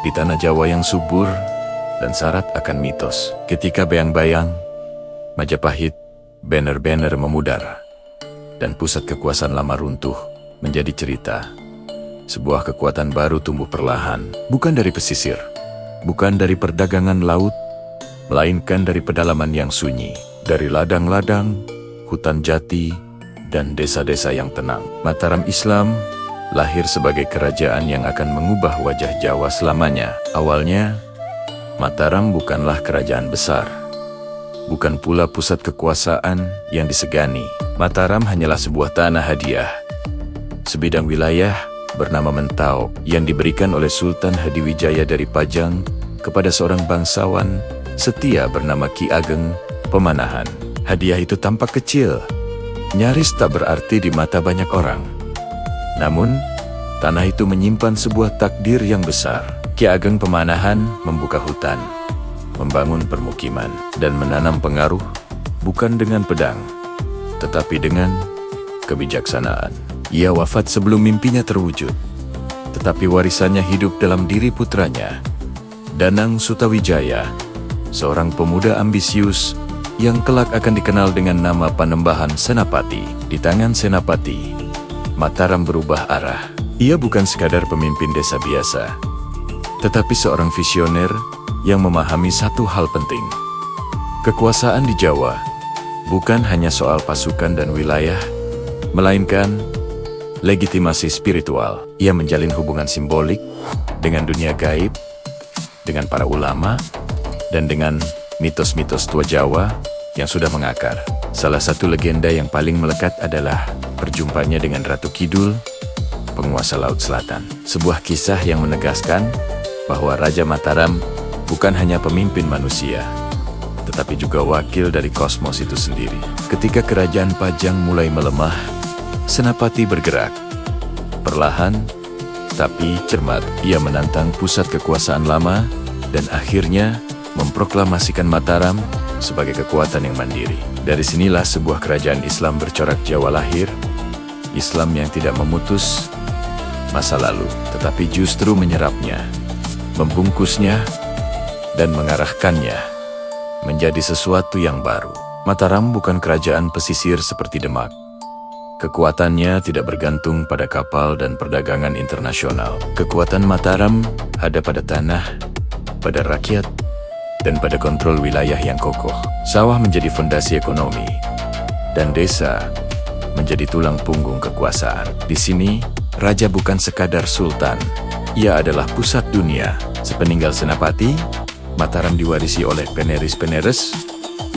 di tanah Jawa yang subur dan syarat akan mitos. Ketika bayang-bayang Majapahit, banner-banner memudar, dan pusat kekuasaan lama runtuh menjadi cerita. Sebuah kekuatan baru tumbuh perlahan, bukan dari pesisir, bukan dari perdagangan laut, melainkan dari pedalaman yang sunyi, dari ladang-ladang, hutan jati, dan desa-desa yang tenang. Mataram Islam lahir sebagai kerajaan yang akan mengubah wajah Jawa selamanya. Awalnya, Mataram bukanlah kerajaan besar, bukan pula pusat kekuasaan yang disegani. Mataram hanyalah sebuah tanah hadiah, sebidang wilayah bernama Mentau yang diberikan oleh Sultan Hadiwijaya dari Pajang kepada seorang bangsawan setia bernama Ki Ageng Pemanahan. Hadiah itu tampak kecil, nyaris tak berarti di mata banyak orang. Namun, tanah itu menyimpan sebuah takdir yang besar. Ki Ageng Pemanahan membuka hutan, membangun permukiman, dan menanam pengaruh bukan dengan pedang, tetapi dengan kebijaksanaan. Ia wafat sebelum mimpinya terwujud, tetapi warisannya hidup dalam diri putranya, Danang Sutawijaya, seorang pemuda ambisius yang kelak akan dikenal dengan nama Panembahan Senapati. Di tangan Senapati, Mataram berubah arah. Ia bukan sekadar pemimpin desa biasa, tetapi seorang visioner yang memahami satu hal penting. Kekuasaan di Jawa bukan hanya soal pasukan dan wilayah, melainkan legitimasi spiritual. Ia menjalin hubungan simbolik dengan dunia gaib, dengan para ulama, dan dengan mitos-mitos tua Jawa yang sudah mengakar. Salah satu legenda yang paling melekat adalah perjumpaannya dengan Ratu Kidul, penguasa Laut Selatan. Sebuah kisah yang menegaskan bahwa Raja Mataram bukan hanya pemimpin manusia, tetapi juga wakil dari kosmos itu sendiri. Ketika kerajaan Pajang mulai melemah, Senapati bergerak. Perlahan, tapi cermat, ia menantang pusat kekuasaan lama dan akhirnya memproklamasikan Mataram sebagai kekuatan yang mandiri. Dari sinilah sebuah kerajaan Islam bercorak Jawa lahir, Islam yang tidak memutus masa lalu, tetapi justru menyerapnya, membungkusnya, dan mengarahkannya menjadi sesuatu yang baru. Mataram bukan kerajaan pesisir seperti Demak. Kekuatannya tidak bergantung pada kapal dan perdagangan internasional. Kekuatan Mataram ada pada tanah, pada rakyat, dan pada kontrol wilayah yang kokoh. Sawah menjadi fondasi ekonomi, dan desa menjadi tulang punggung kekuasaan. Di sini, raja bukan sekadar sultan. Ia adalah pusat dunia. Sepeninggal Senapati, Mataram diwarisi oleh peneris-peneres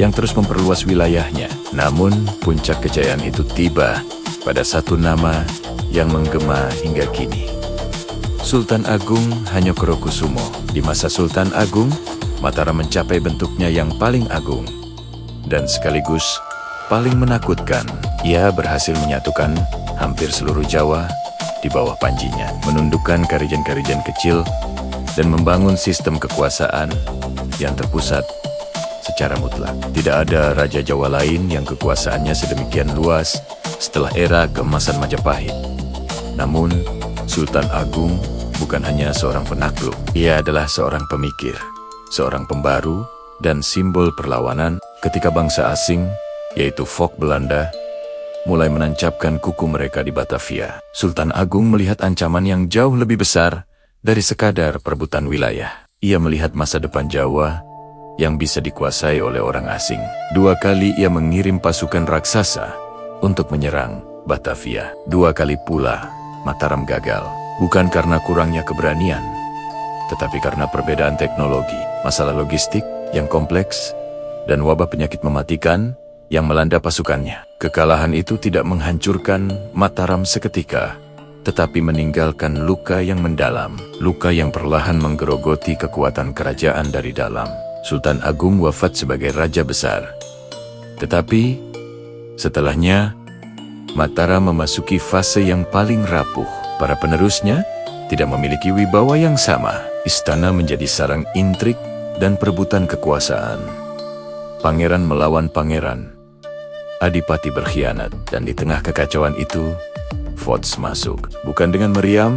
yang terus memperluas wilayahnya. Namun, puncak kejayaan itu tiba pada satu nama yang menggema hingga kini. Sultan Agung Hanyokrokusumo. Di masa Sultan Agung, Mataram mencapai bentuknya yang paling agung dan sekaligus paling menakutkan. Ia berhasil menyatukan hampir seluruh Jawa di bawah panjinya, menundukkan karijan-karijan kecil, dan membangun sistem kekuasaan yang terpusat secara mutlak. Tidak ada raja Jawa lain yang kekuasaannya sedemikian luas setelah era keemasan Majapahit. Namun, Sultan Agung bukan hanya seorang penakluk. Ia adalah seorang pemikir, seorang pembaru, dan simbol perlawanan ketika bangsa asing, yaitu Volk Belanda, mulai menancapkan kuku mereka di Batavia. Sultan Agung melihat ancaman yang jauh lebih besar dari sekadar perebutan wilayah. Ia melihat masa depan Jawa yang bisa dikuasai oleh orang asing. 2 kali ia mengirim pasukan raksasa untuk menyerang Batavia. 2 kali pula Mataram gagal, bukan karena kurangnya keberanian, tetapi karena perbedaan teknologi, masalah logistik yang kompleks, dan wabah penyakit mematikan yang melanda pasukannya. Kekalahan itu tidak menghancurkan Mataram seketika, tetapi meninggalkan luka yang mendalam, luka yang perlahan menggerogoti kekuatan kerajaan dari dalam. Sultan Agung wafat sebagai raja besar. Tetapi, setelahnya, Mataram memasuki fase yang paling rapuh. Para penerusnya tidak memiliki wibawa yang sama. Istana menjadi sarang intrik dan perebutan kekuasaan. Pangeran melawan pangeran. Adipati berkhianat, dan di tengah kekacauan itu, Fox masuk. Bukan dengan meriam,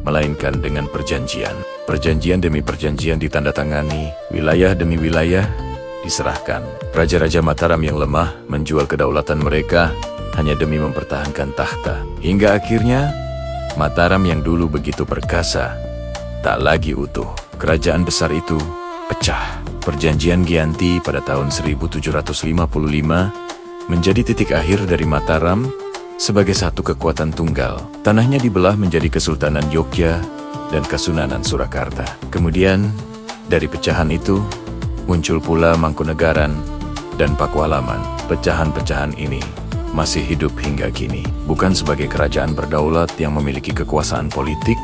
melainkan dengan perjanjian. Perjanjian demi perjanjian ditandatangani, wilayah demi wilayah diserahkan. Raja-raja Mataram yang lemah menjual kedaulatan mereka hanya demi mempertahankan tahta. Hingga akhirnya, Mataram yang dulu begitu perkasa, tak lagi utuh. Kerajaan besar itu pecah. Perjanjian Giyanti pada tahun 1755 menjadi titik akhir dari Mataram sebagai satu kekuatan tunggal. Tanahnya dibelah menjadi Kesultanan Yogyakarta dan Kasunanan Surakarta. Kemudian, dari pecahan itu, muncul pula Mangkunegaran dan Pakualaman. Pecahan-pecahan ini masih hidup hingga kini. Bukan sebagai kerajaan berdaulat yang memiliki kekuasaan politik,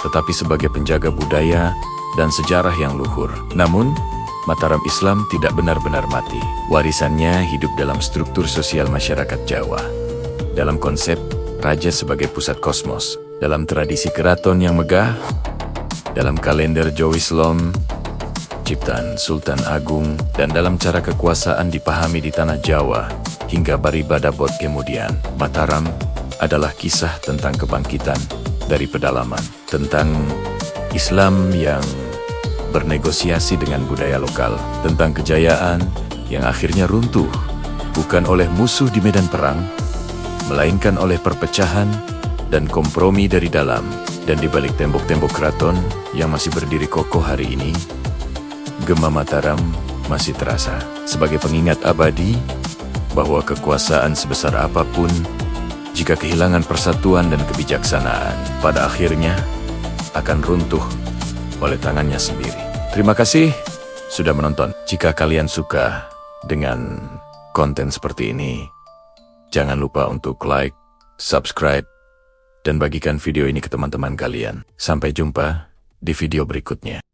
tetapi sebagai penjaga budaya dan sejarah yang luhur. Namun, Mataram Islam tidak benar-benar mati. Warisannya hidup dalam struktur sosial masyarakat Jawa. Dalam konsep raja sebagai pusat kosmos, dalam tradisi keraton yang megah, dalam kalender Jawa Islam, ciptaan Sultan Agung, dan dalam cara kekuasaan dipahami di tanah Jawa, hingga Baribadabot kemudian. Mataram adalah kisah tentang kebangkitan dari pedalaman, tentang Islam yang bernegosiasi dengan budaya lokal, tentang kejayaan yang akhirnya runtuh, bukan oleh musuh di medan perang, melainkan oleh perpecahan dan kompromi dari dalam. Dan di balik tembok-tembok keraton yang masih berdiri kokoh hari ini, gema Mataram masih terasa sebagai pengingat abadi bahwa kekuasaan sebesar apapun, jika kehilangan persatuan dan kebijaksanaan, pada akhirnya akan runtuh oleh tangannya sendiri. Terima kasih sudah menonton. Jika kalian suka dengan konten seperti ini, jangan lupa untuk like, subscribe, dan bagikan video ini ke teman-teman kalian. Sampai jumpa di video berikutnya.